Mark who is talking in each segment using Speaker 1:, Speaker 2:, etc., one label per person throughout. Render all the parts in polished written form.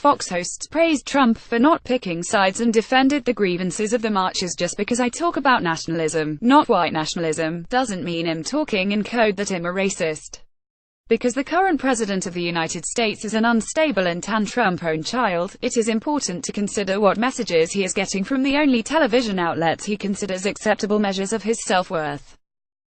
Speaker 1: Fox hosts praised Trump for not picking sides and defended the grievances of the marchers. Just because I talk about nationalism, not white nationalism, doesn't mean I'm talking in code that I'm a racist. Because the current president of the United States is an unstable and tantrum-prone child, it is important to consider what messages he is getting from the only television outlets he considers acceptable measures of his self-worth.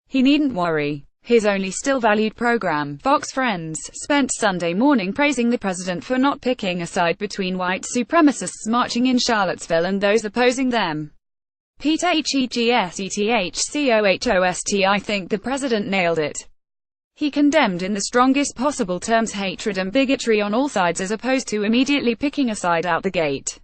Speaker 1: He needn't worry. His only still valued program, Fox Friends, spent Sunday morning praising the president for not picking a side between white supremacists marching in Charlottesville and those opposing them. Pete Hegsethchcohost, I think the president nailed it. He condemned in the strongest possible terms hatred and bigotry on all sides as opposed to immediately picking a side out the gate.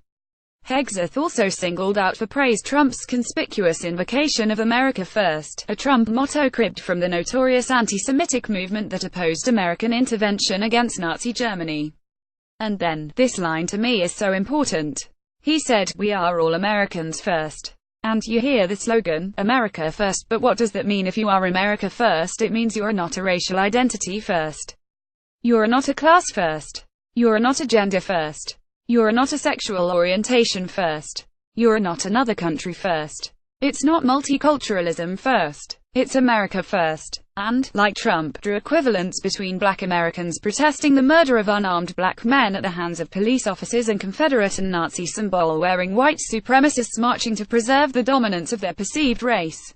Speaker 1: Hegseth also singled out for praise Trump's conspicuous invocation of America First, a Trump motto cribbed from the notorious anti-Semitic movement that opposed American intervention against Nazi Germany. And then, this line to me is so important. He said, "We are all Americans first." And you hear the slogan, America First, but what does that mean if you are America First? It means you are not a racial identity first. You are not a class first. You are not a gender first. You are not a sexual orientation first. You are not another country first. It's not multiculturalism first. It's America first. And, like Trump, drew equivalents between black Americans protesting the murder of unarmed black men at the hands of police officers and Confederate and Nazi symbol-wearing white supremacists marching to preserve the dominance of their perceived race.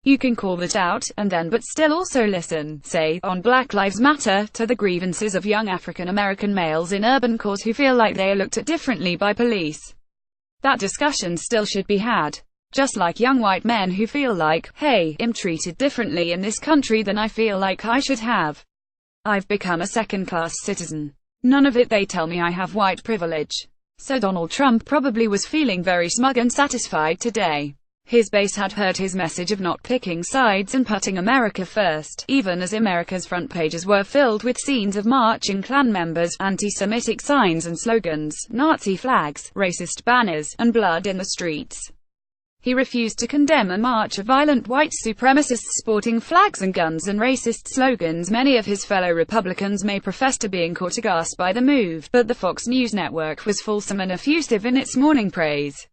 Speaker 1: You can call that out, and then but still also listen, say, on Black Lives Matter, to the grievances of young African American males in urban cores who feel like they are looked at differently by police. That discussion still should be had. Just like young white men who feel like, hey, I'm treated differently in this country than I feel like I should have. I've become a second-class citizen. None of it, they tell me I have white privilege. So Donald Trump probably was feeling very smug and satisfied today. His base had heard his message of not picking sides and putting America first, even as America's front pages were filled with scenes of marching Klan members, anti-Semitic signs and slogans, Nazi flags, racist banners, and blood in the streets. He refused to condemn a march of violent white supremacists sporting flags and guns and racist slogans. Many of his fellow Republicans may profess to being caught aghast by the move, but the Fox News network was fulsome and effusive in its morning praise.